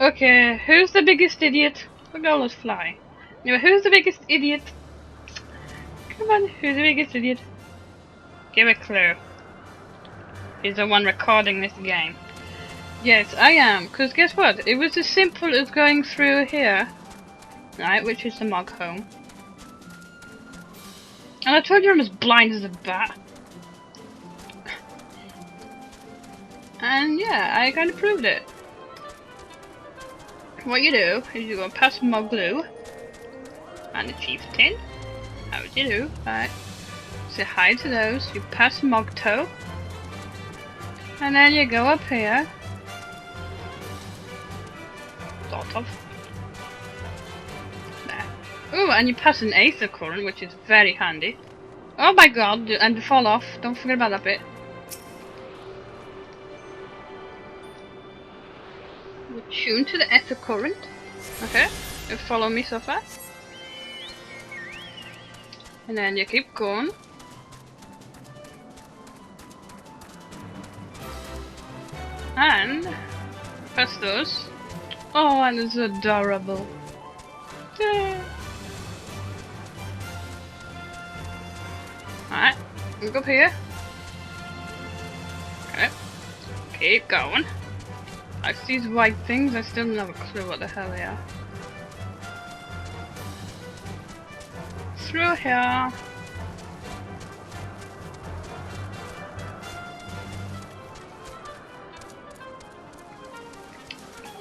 Okay, who's the biggest idiot? The girl is fly. Anyway, who's the biggest idiot? Come on, who's the biggest idiot? Give a clue. He's the one recording this game. Yes, I am, because guess what? It was as simple as going through here, right, which is the Mog home. And I told you I'm as blind as a bat. And yeah, I kind of proved it. What you do is you go past Mog Blue and the Chieftain. How do you do? Right. Say hi to those. You pass Mog Toe. And then you go up here. Sort of. There. Ooh, and you pass an Aether Current, which is very handy. Oh my god, and fall off. Don't forget about that bit. We'll tune to the Aether Current. Okay, you follow me so far. And then you keep going. And past those. Oh, and it's adorable. Yeah. Alright, look up here. Okay, keep going. I see these white things, I still don't have a clue what the hell they are. Through here.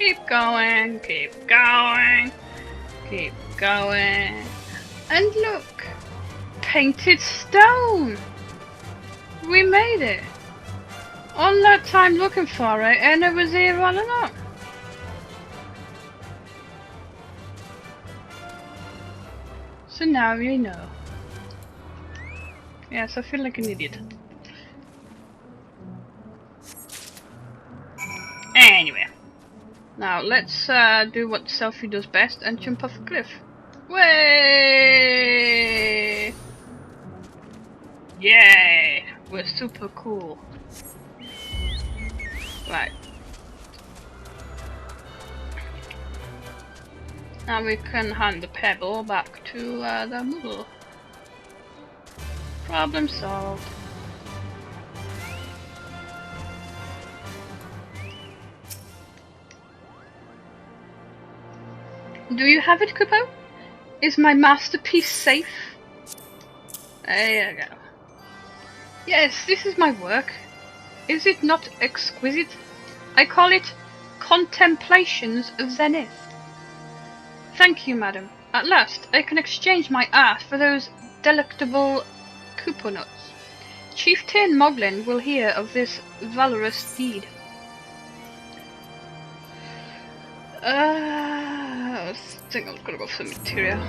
Keep going, keep going, keep going. And look! Painted stone! We made it! All that time looking for it and it was here all along. So now you know. Yes, I feel like an idiot. Anyway. Now let's do what Selfie does best and jump off a cliff. Way! Yay! We're super cool. Right. Now we can hand the pebble back to the middle. Problem solved. Do you have it, Kupo? Is my masterpiece safe? There you go. Yes, this is my work. Is it not exquisite? I call it Contemplations of Zenith. Thank you, madam. At last, I can exchange my art for those delectable Kupo nuts. Chieftain Moglin will hear of this valorous deed. I think I'm gonna go for the material.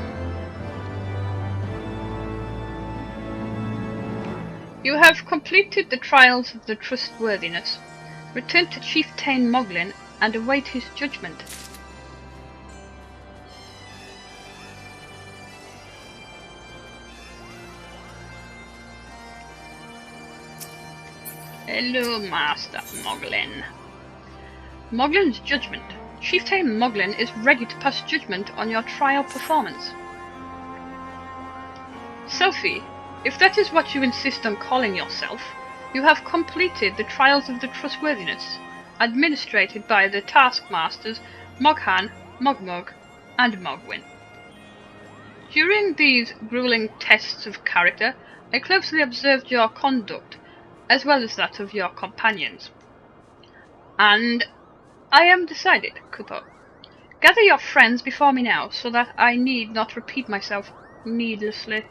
You have completed the trials of the trustworthiness. Return to Chieftain Moglin and await his judgment. Hello, Master Moglin. Moglin's judgment. Chieftain Moglin is ready to pass judgment on your trial performance. Selfie, if that is what you insist on calling yourself, you have completed the trials of the trustworthiness, administrated by the taskmasters Moghan, Mogmog, and Mogwin. During these grueling tests of character, I closely observed your conduct, as well as that of your companions. And I am decided, Kupo. Gather your friends before me now, so that I need not repeat myself needlessly.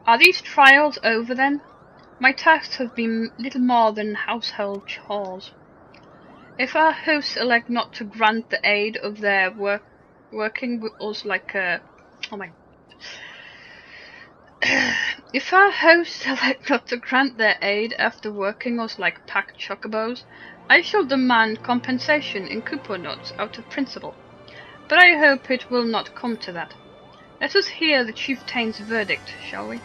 Are these trials over then? My tasks have been little more than household chores. If our hosts elect not to grant the aid of their working with us like a... Oh my... If our hosts elect not to grant their aid after working us like packed chocobos, I shall demand compensation in Kupo nuts out of principle. But I hope it will not come to that. Let us hear the chieftain's verdict, shall we?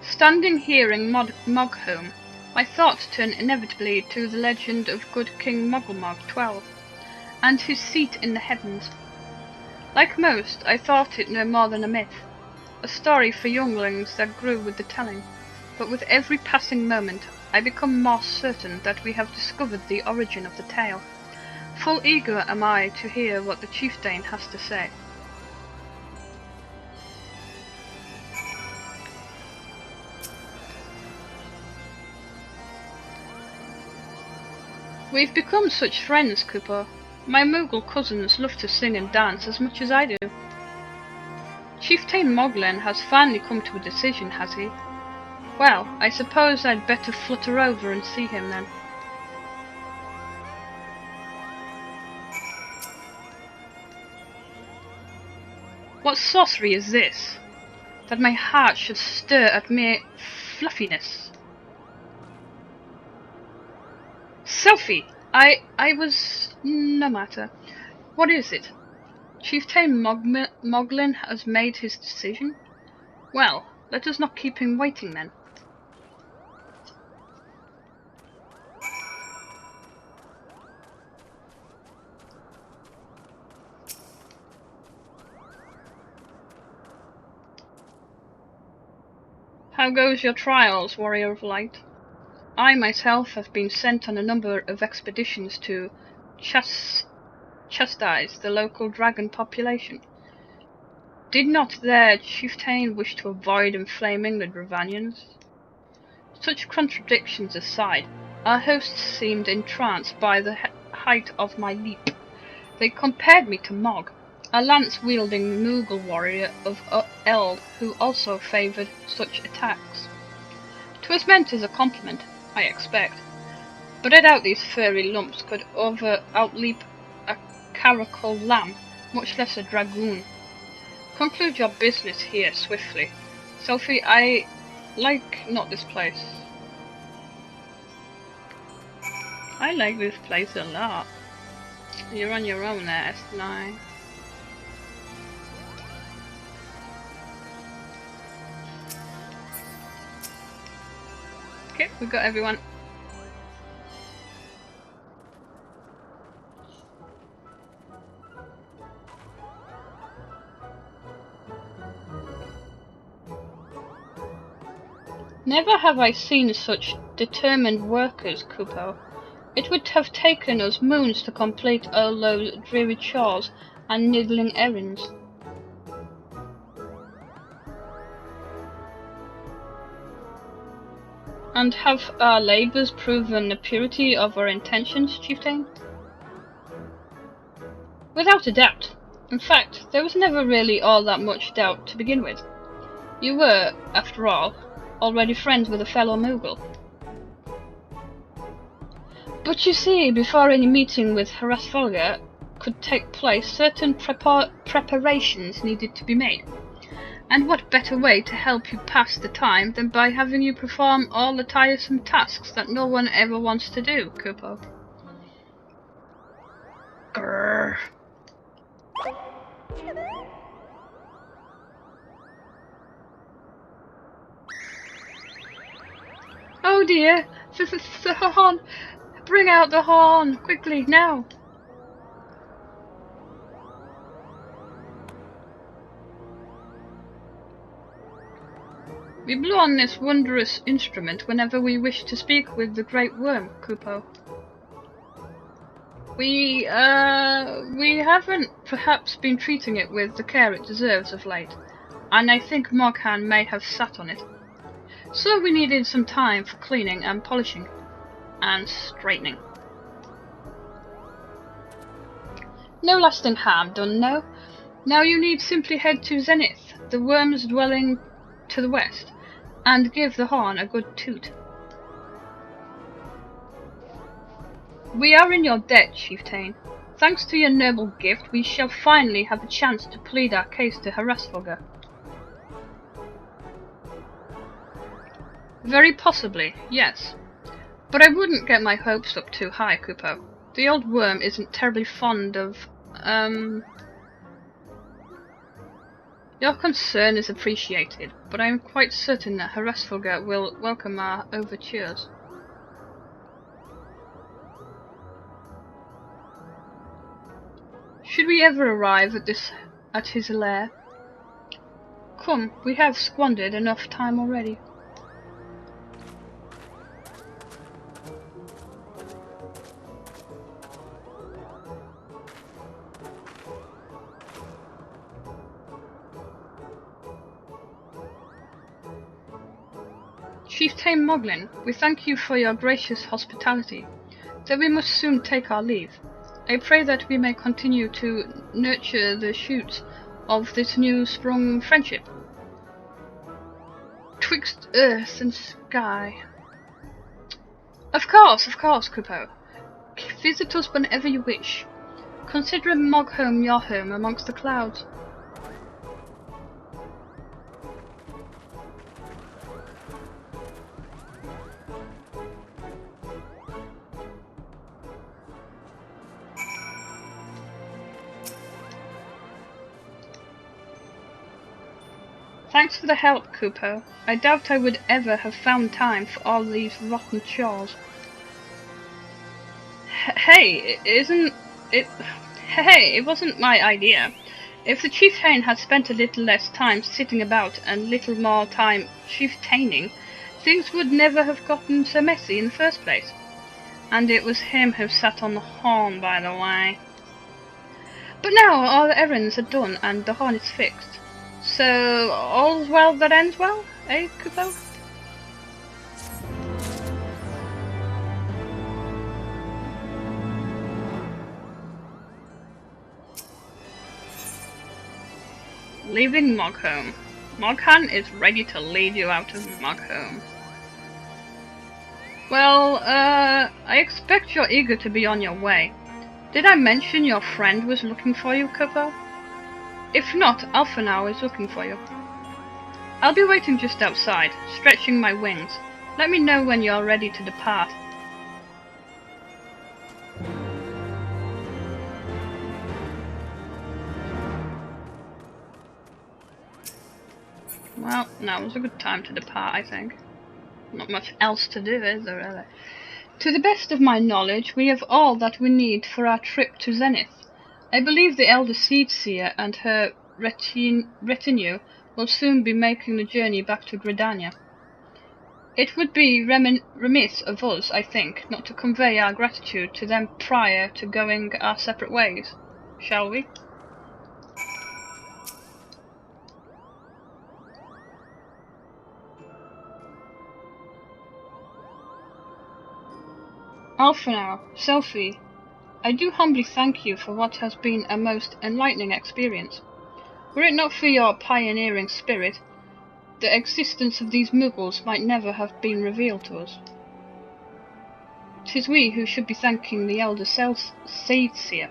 Standing here in Mogholm, my thoughts turn inevitably to the legend of good King Mogulmog XII, and his seat in the heavens. Like most, I thought it no more than a myth, a story for younglings that grew with the telling, but with every passing moment I become more certain that we have discovered the origin of the tale. Full eager am I to hear what the chieftain has to say. We've become such friends, Cooper. My Moogle cousins love to sing and dance as much as I do. Chieftain Moglin has finally come to a decision, has he? Well, I suppose I'd better flutter over and see him then. What sorcery is this, that my heart should stir at mere fluffiness? Sophie! I was... no matter. What is it? Chieftain Moglin has made his decision? Well, let us not keep him waiting then. How goes your trials, Warrior of Light? I myself have been sent on a number of expeditions to chastise the local dragon population. Did not their chieftain wish to avoid inflaming the Dravanians? Such contradictions aside, our hosts seemed entranced by the height of my leap. They compared me to Mog, a lance-wielding Moogle warrior of Eld who also favoured such attacks. 'Twas meant as a compliment, I expect, but I doubt these furry lumps could outleap a caracal lamb, much less a dragoon. Conclude your business here swiftly. Sophie, I like not this place. I like this place a lot. You're on your own there, S9. Okay, we got everyone. Never have I seen such determined workers, Kupo. It would have taken us moons to complete all those dreary chores and niggling errands. And have our labours proven the purity of our intentions, Chieftain? Without a doubt. In fact, there was never really all that much doubt to begin with. You were, after all, already friends with a fellow Moogle. But you see, before any meeting with Heavensward could take place, certain preparations needed to be made. And what better way to help you pass the time than by having you perform all the tiresome tasks that no one ever wants to do, Kupo? Grrr. Oh dear, the horn! Bring out the horn, quickly, now! We blow on this wondrous instrument whenever we wish to speak with the Great Worm, Kupo. We haven't perhaps been treating it with the care it deserves of late, and I think Moghan may have sat on it. So we needed some time for cleaning and polishing, and straightening. No lasting harm done, no. Now you need simply head to Zenith, the worm's dwelling to the west, and give the horn a good toot. We are in your debt, Chieftain. Thanks to your noble gift, we shall finally have a chance to plead our case to Heavensward. Very possibly, yes. But I wouldn't get my hopes up too high, Kupo. The old worm isn't terribly fond of, Your concern is appreciated, but I am quite certain that Heavensward will welcome our overtures. Should we ever arrive at his lair? Come, we have squandered enough time already. Chieftain Moglin, we thank you for your gracious hospitality, though we must soon take our leave. I pray that we may continue to nurture the shoots of this new-sprung friendship twixt earth and sky. Of course, Kupo. Visit us whenever you wish. Consider Mogholm your home amongst the clouds. Thanks for the help, Kupo. I doubt I would ever have found time for all these rotten chores. Hey, it wasn't my idea. If the chieftain had spent a little less time sitting about and little more time chieftaining, things would never have gotten so messy in the first place. And it was him who sat on the horn, by the way. But now all the errands are done and the horn is fixed. So, all's well that ends well, eh, Kupo? Leaving Mogholm. Moghan is ready to lead you out of Mogholm. Well, I expect you're eager to be on your way. Did I mention your friend was looking for you, Kupo? If not, Alphanau is looking for you. I'll be waiting just outside, stretching my wings. Let me know when you're ready to depart. Well, now was a good time to depart, I think. Not much else to do, is there, really? To the best of my knowledge, we have all that we need for our trip to Zenith. I believe the Elder Seedseer and her retinue will soon be making the journey back to Gridania. It would be remiss of us, I think, not to convey our gratitude to them prior to going our separate ways. Shall we? Alphanau, Selphie, I do humbly thank you for what has been a most enlightening experience. Were it not for your pioneering spirit, the existence of these Muggles might never have been revealed to us. 'Tis we who should be thanking the Elder Seedseer.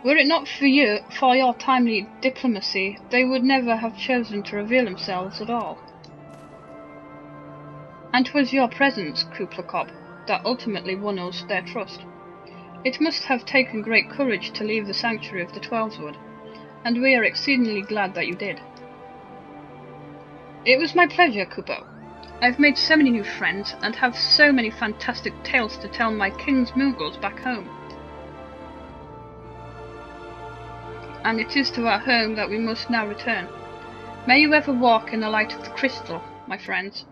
Were it not for your timely diplomacy, they would never have chosen to reveal themselves at all. And 'twas your presence, Kuplacop, that ultimately won us their trust. It must have taken great courage to leave the sanctuary of the Twelveswood, and we are exceedingly glad that you did. It was my pleasure, Kupo. I've made so many new friends, and have so many fantastic tales to tell my King's Muggles back home. And it is to our home that we must now return. May you ever walk in the light of the crystal, my friends.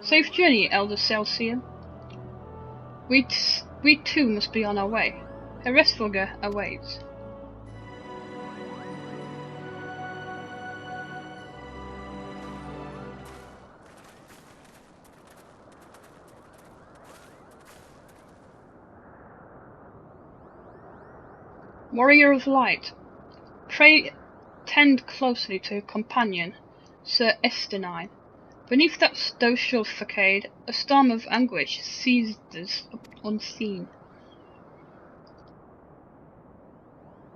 Safe journey, Elder Seedseer. We too must be on our way. Heavensward awaits. Warrior of Light, pray tend closely to your companion, Sir Estenine. Beneath that stoical facade, a storm of anguish seized us unseen.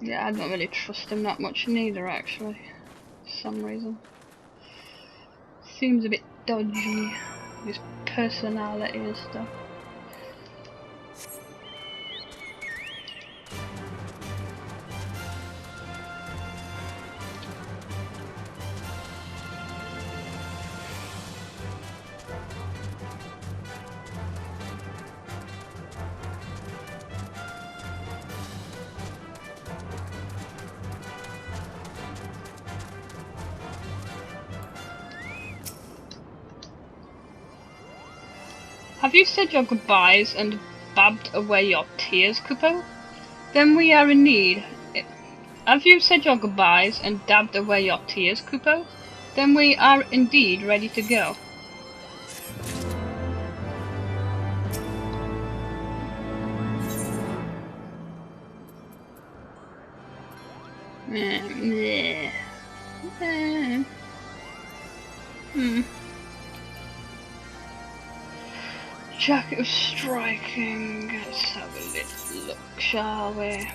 Yeah, I don't really trust him that much neither, actually. For some reason. Seems a bit dodgy. His personality and stuff. Have you said your goodbyes and babbed away your tears, Kupo? Then we are in need. Have you said your goodbyes and dabbed away your tears, Kupo? Then we are indeed ready to go. Jacket of striking. Let's have a little look, shall we?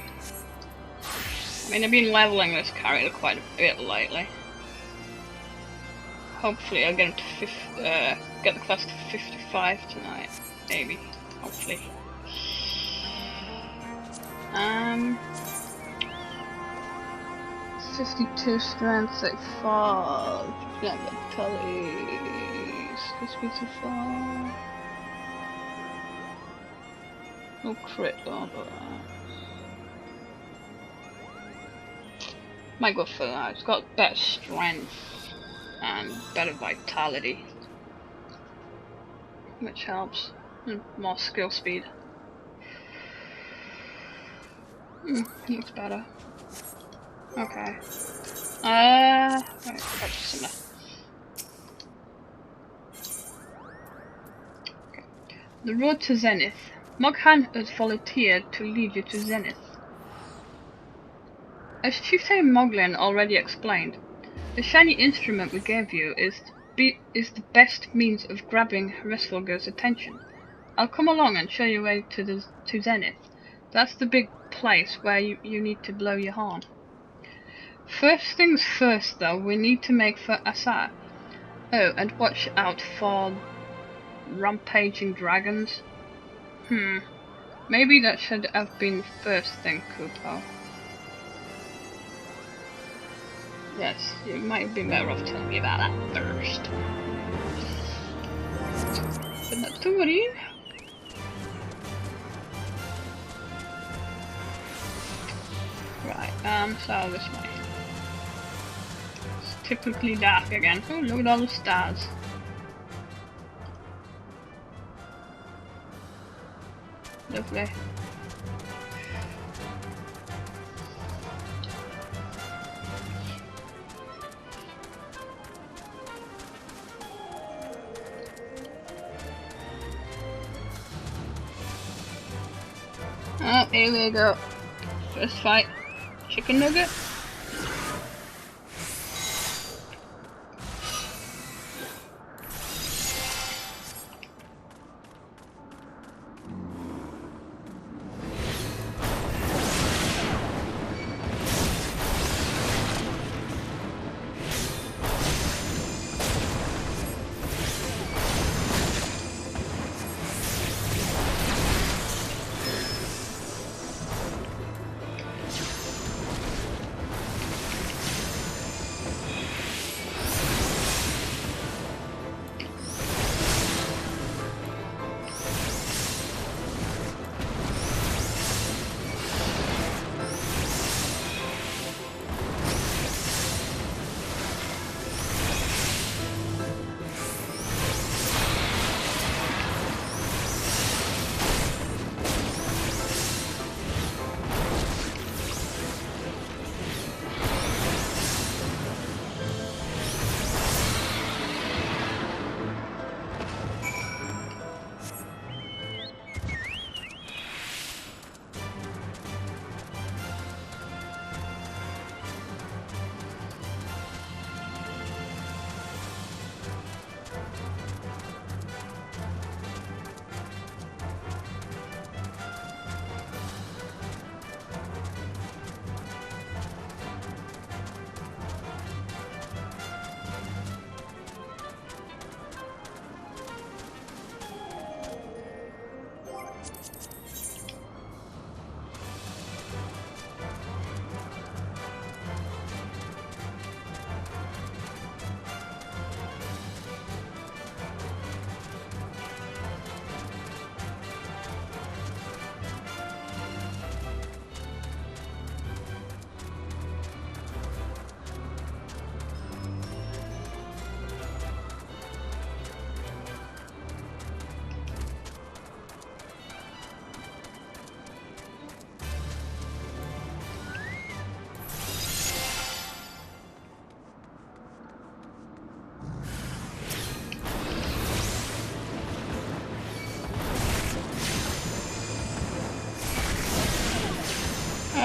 I mean, I've been leveling this character quite a bit lately. Hopefully, I'll get him to get the class to 55 tonight. Maybe. Hopefully. 52 strength, 35. Yeah, vitality. This be too far. No crit, though. Might go for that. It's got better strength and better vitality, which helps, and more skill speed. Looks better. Okay. Right, okay. The road to Zenith. Moghan has volunteered to lead you to Zenith. As Chieftain Moglin already explained, the shiny instrument we gave you is the best means of grabbing Resvolger's attention. I'll come along and show you way to Zenith. That's the big place where you need to blow your horn. First things first, though, we need to make for Assar. Oh, and watch out for rampaging dragons. Maybe that should have been the first thing, Kupo. Yes, you might be better off telling me about that first. But not to worry. Right, so this way. It's typically dark again. Oh, look at all the stars. Lovely. Oh, here we go. First fight. Chicken nugget.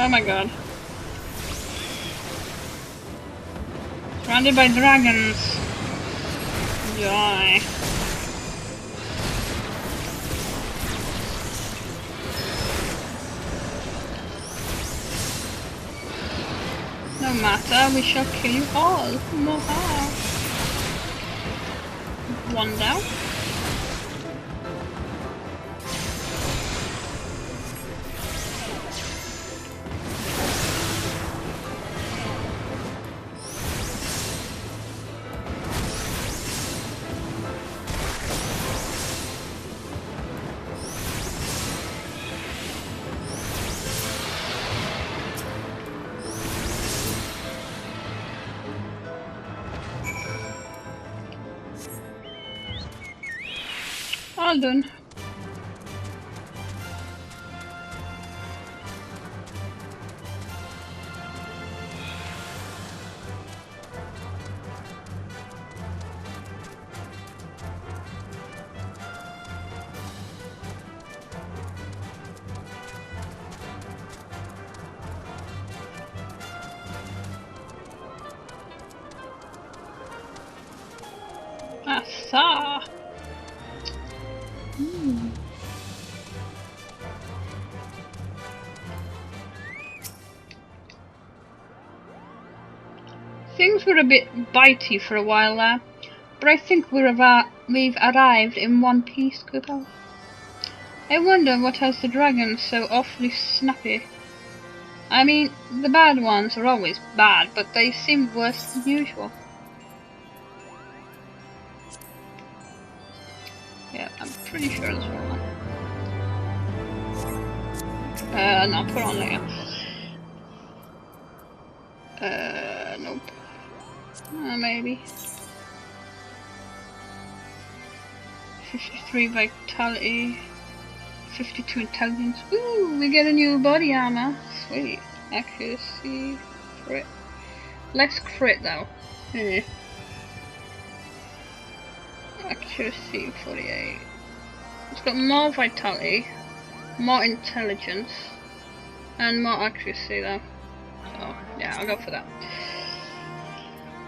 Oh my god. Surrounded by dragons. Die. No matter, we shall kill you all. Moha. One down. All done. Assa. Things were a bit bitey for a while there, but I think we've arrived in one piece, Cooper. I wonder what has the dragons so awfully snappy. I mean, the bad ones are always bad, but they seem worse than usual. Yeah, I'm pretty sure that's one. No, put on later. Nope. Maybe. 53 vitality. 52 intelligence. Ooh, we get a new body armor. Sweet. Accuracy. Crit. Less crit though. Accuracy 48. It's got more vitality, more intelligence, and more accuracy though. So yeah, I'll go for that.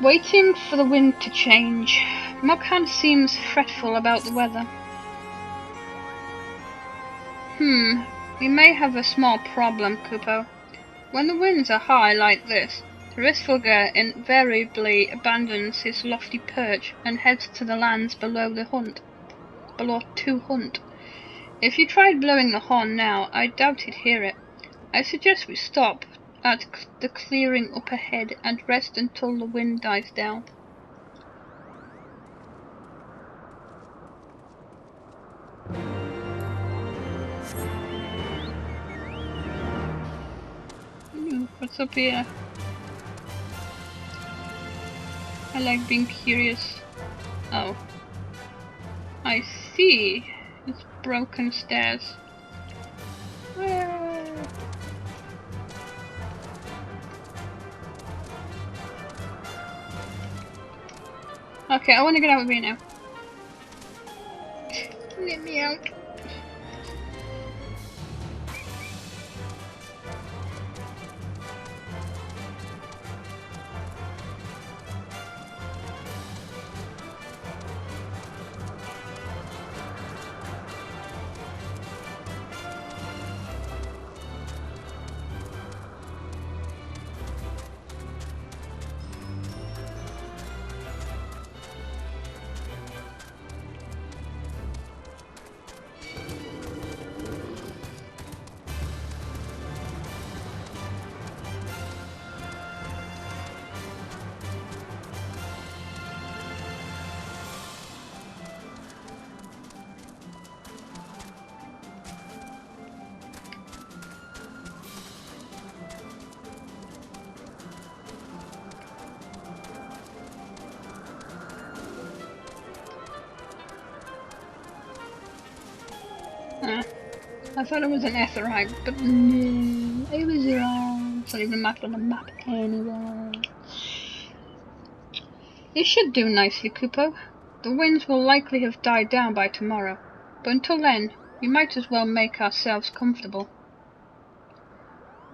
Waiting for the wind to change. Moghan seems fretful about the weather. We may have a small problem, Kupo. When the winds are high like this, the Ristfulger invariably abandons his lofty perch and heads to the lands below to hunt. If you tried blowing the horn now, I doubt he'd hear it. I suggest we stop at the clearing up ahead and rest until the wind dies down. What's up here? I like being curious. Oh. I see. It's broken stairs. Okay, I want to get out of here now. Let me out. I thought it was an Etherite, but no, I was wrong. It's not even marked on the map anyway. This should do nicely, Kupo. The winds will likely have died down by tomorrow, but until then, we might as well make ourselves comfortable.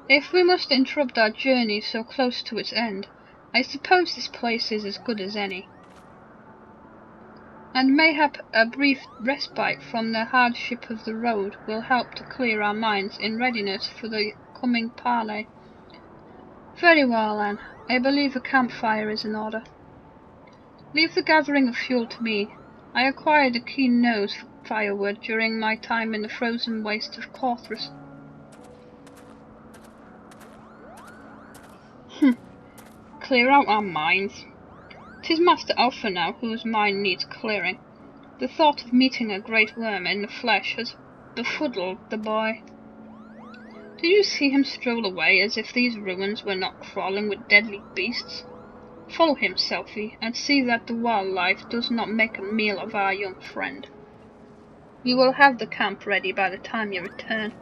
If we must interrupt our journey so close to its end, I suppose this place is as good as any. And mayhap a brief respite from the hardship of the road will help to clear our minds in readiness for the coming parley. Very well, then. I believe a campfire is in order. Leave the gathering of fuel to me. I acquired a keen nose for firewood during my time in the frozen waste of Corthus. Clear out our minds. 'Tis Master Alpha now whose mind needs clearing. The thought of meeting a great worm in the flesh has befuddled the boy. Did you see him stroll away as if these ruins were not crawling with deadly beasts? Follow him, Selphie, and see that the wildlife does not make a meal of our young friend. We will have the camp ready by the time you return.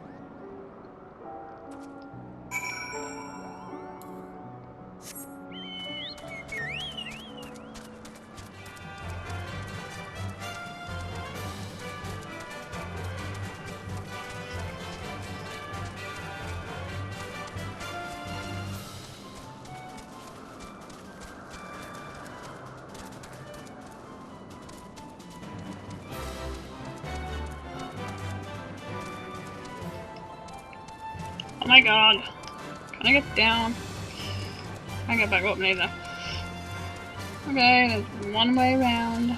Oh my god. Can I get down? Can't get back up neither. Okay, there's one way around.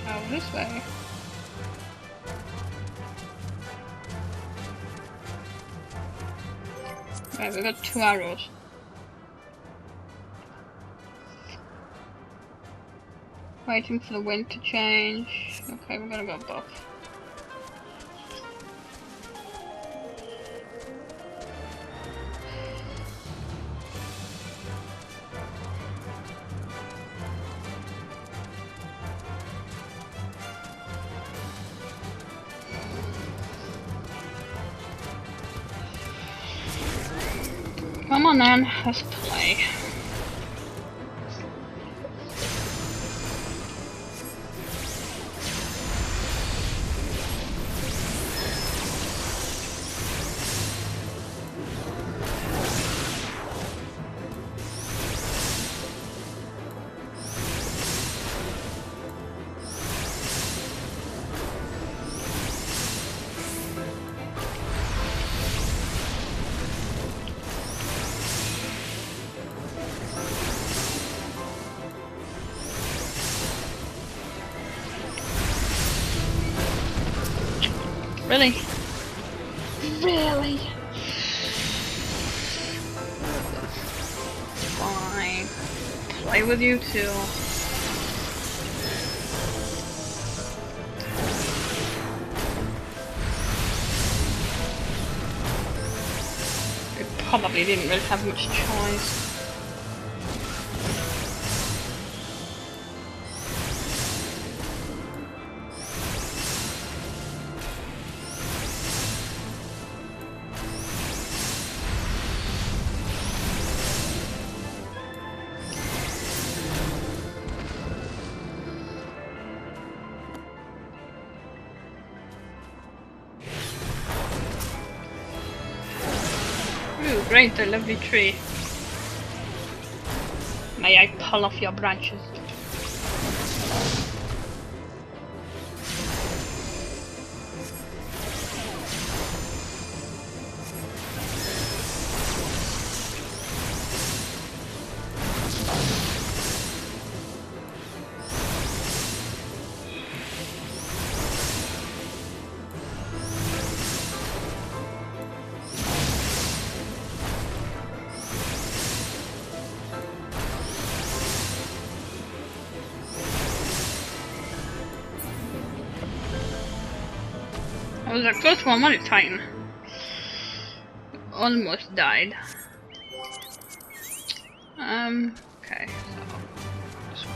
Oh, this way. Okay, we've got 2 arrows. Waiting for the wind to change. Okay, we're gonna go both. Come on then, let's play. Really? Really? Fine. Play with you too. We probably didn't really have much choice. Ooh, great, a lovely tree. May I pull off your branches? That was a close one, wasn't it, Titan? Almost died. Okay, so this way.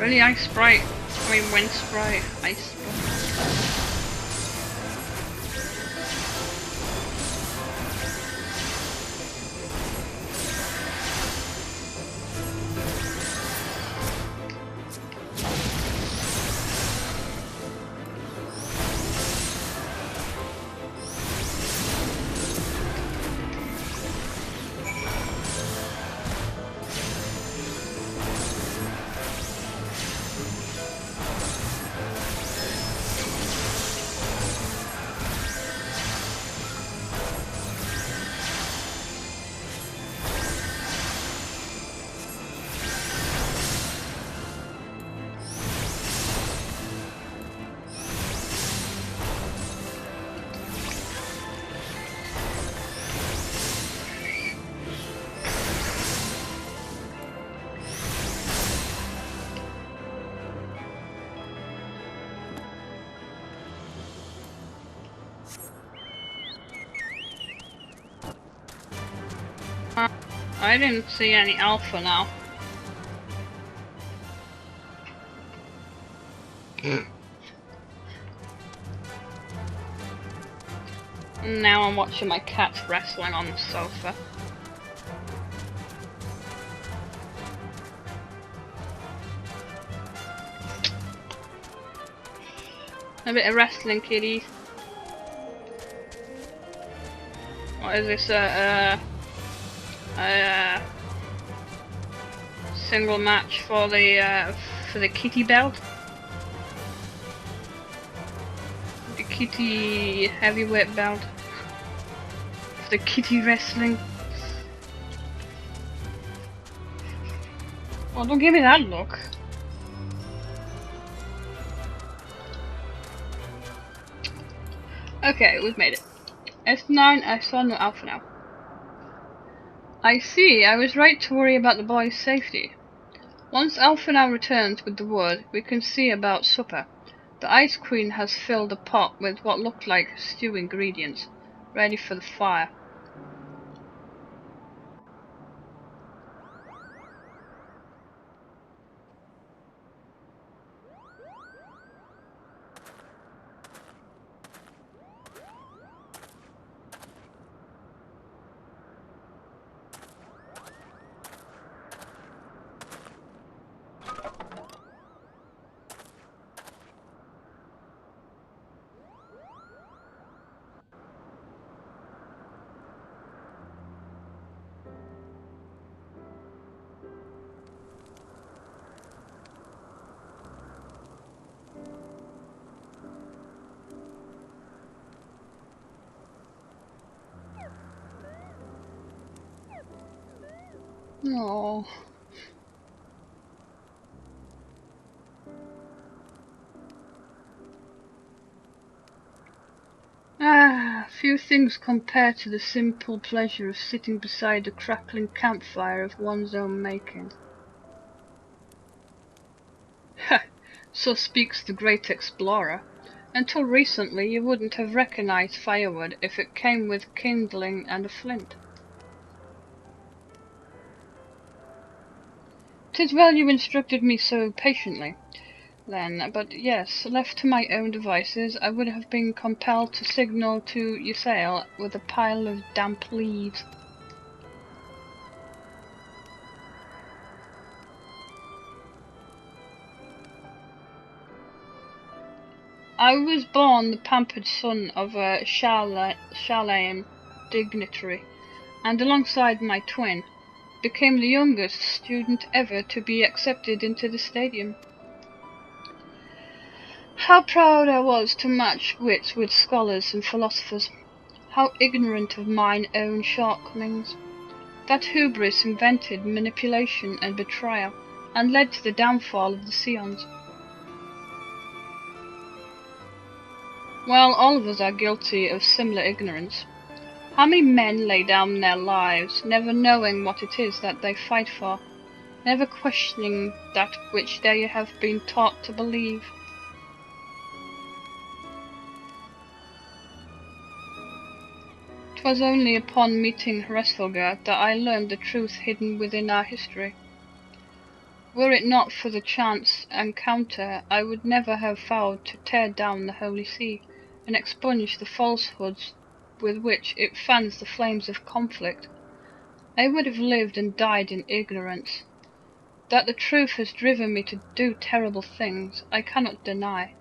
Really, ice sprite? I mean, wind sprite, ice sprite. I didn't see any alpha now. Now I'm watching my cat wrestling on the sofa. A bit of wrestling, kitties. What is this? Single match for the kitty belt. The kitty heavyweight belt. For the kitty wrestling. Oh, don't give me that look. Okay, we've made it. S9, I saw no alpha now. I see, I was right to worry about the boy's safety. Once Alpha now returns with the wood, we can see about supper. The Ice Queen has filled a pot with what looked like stew ingredients, ready for the fire. Oh. Few things compare to the simple pleasure of sitting beside a crackling campfire of one's own making. Ha! So speaks the great explorer. Until recently you wouldn't have recognized firewood if it came with kindling and a flint. 'Tis well you instructed me so patiently, then, but yes, left to my own devices, I would have been compelled to signal to Ysail with a pile of damp leaves. I was born the pampered son of a Shalem dignitary, and alongside my twin, became the youngest student ever to be accepted into the stadium. How proud I was to match wits with scholars and philosophers, how ignorant of mine own shortcomings. That hubris invented manipulation and betrayal, and led to the downfall of the Scions. Well, all of us are guilty of similar ignorance. How many men lay down their lives, never knowing what it is that they fight for, never questioning that which they have been taught to believe? 'Twas only upon meeting Hresvelgar that I learned the truth hidden within our history. Were it not for the chance encounter, I would never have vowed to tear down the Holy See, and expunge the falsehoods with which it fans the flames of conflict. I would have lived and died in ignorance. That the truth has driven me to do terrible things, I cannot deny,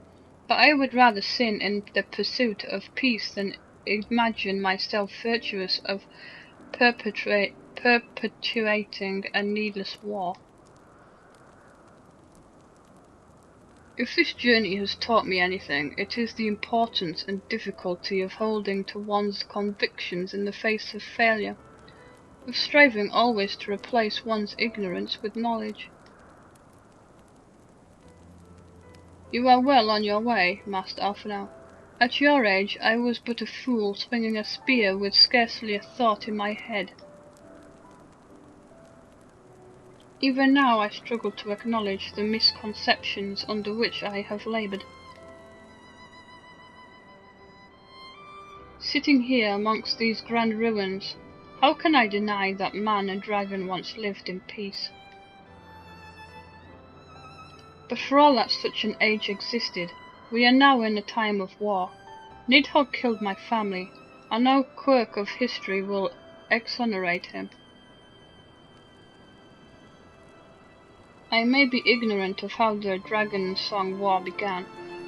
but I would rather sin in the pursuit of peace than imagine myself virtuous of perpetuating a needless war. If this journey has taught me anything, it is the importance and difficulty of holding to one's convictions in the face of failure, of striving always to replace one's ignorance with knowledge. You are well on your way, Master Alphonse. At your age I was but a fool swinging a spear with scarcely a thought in my head. Even now I struggle to acknowledge the misconceptions under which I have laboured. Sitting here amongst these grand ruins, how can I deny that man and dragon once lived in peace? But for all that such an age existed, we are now in a time of war. Nidhogg killed my family, and no quirk of history will exonerate him. I may be ignorant of how the Dragon Song War began,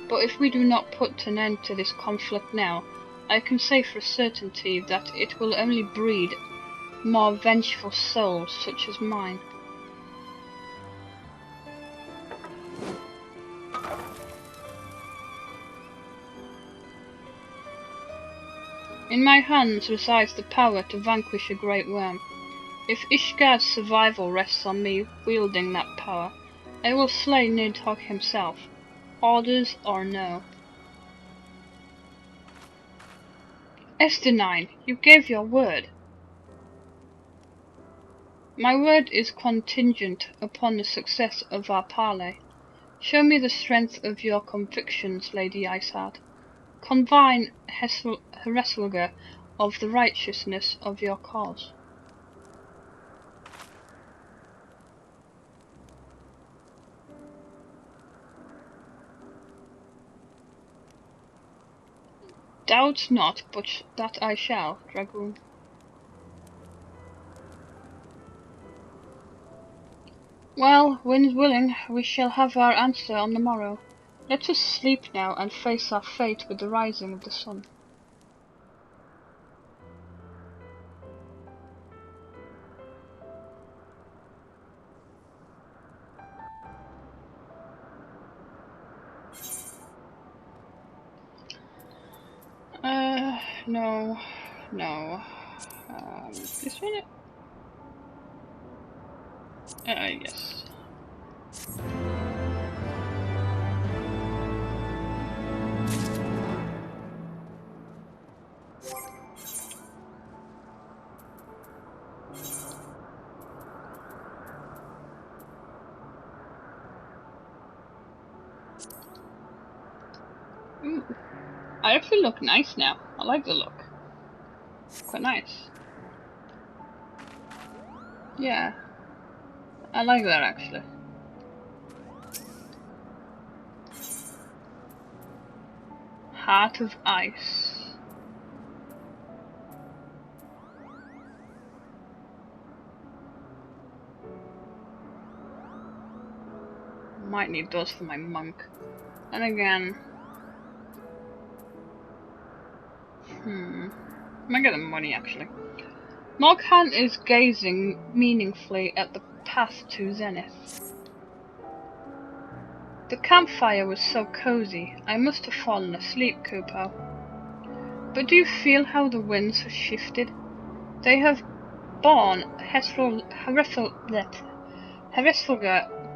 but if we do not put an end to this conflict now, I can say for a certainty that it will only breed more vengeful souls such as mine. In my hands resides the power to vanquish a great worm. If Ishgar's survival rests on me wielding that power, I will slay Nidhogg himself, orders or no. Esterine, you gave your word. My word is contingent upon the success of our parley. Show me the strength of your convictions, Lady Iceheart. Convince Hereswalger of the righteousness of your cause. Doubt not but that I shall, Dragoon. Well, wind willing, we shall have our answer on the morrow. Let us sleep now and face our fate with the rising of the sun. No. This one? Yes. Ooh. I actually look nice now. I like the look. Quite nice. Yeah. I like that actually. Heart of Ice. Might need those for my monk. And again... might get the money actually. Moghan is gazing meaningfully at the path to Zenith. The campfire was so cozy, I must have fallen asleep, Kupo. But do you feel how the winds have shifted? They have borne Hereswalger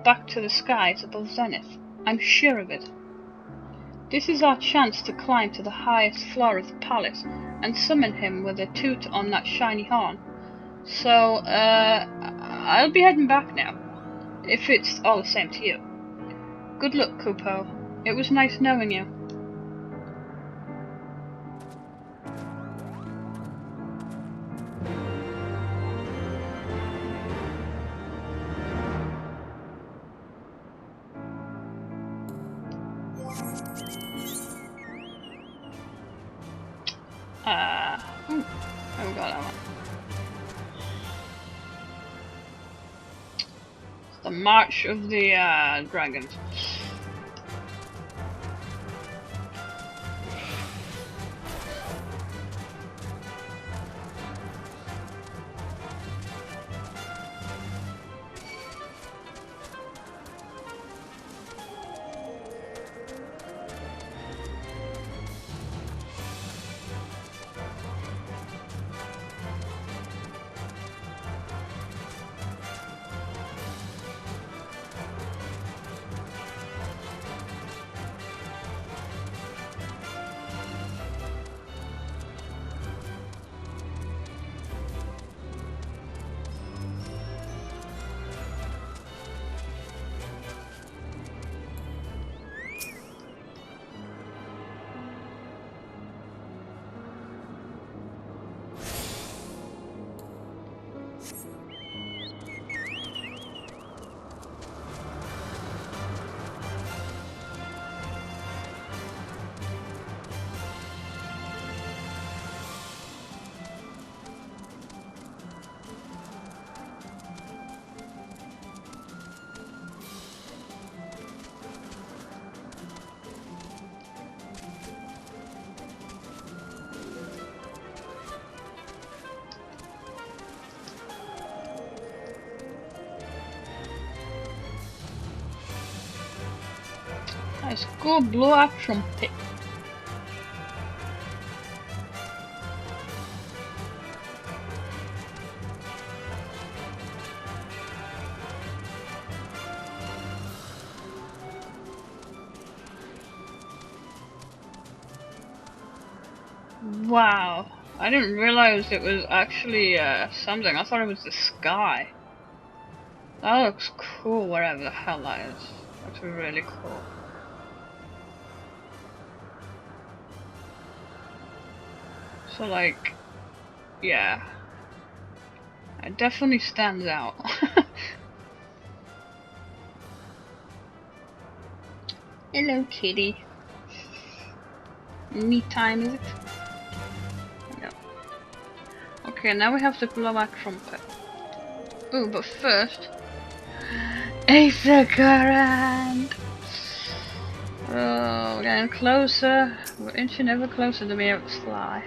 back to the skies above Zenith. I'm sure of it. This is our chance to climb to the highest floor of the palace and summon him with a toot on that shiny horn. So, I'll be heading back now, if it's all the same to you. Good luck, Kupo. It was nice knowing you. Ooh, I got that one. It's the March of the Dragons. Let's go blow a trumpet. Wow, I didn't realize it was actually something. I thought it was the sky. That looks cool, whatever the hell that is. Looks really cool. So like, yeah, it definitely stands out. Hello, kitty. Me time, is it? No. Okay, now we have to blow our trumpet. Ooh, but first, Aether current. Oh, we're getting closer. We're inching ever closer to being able to fly.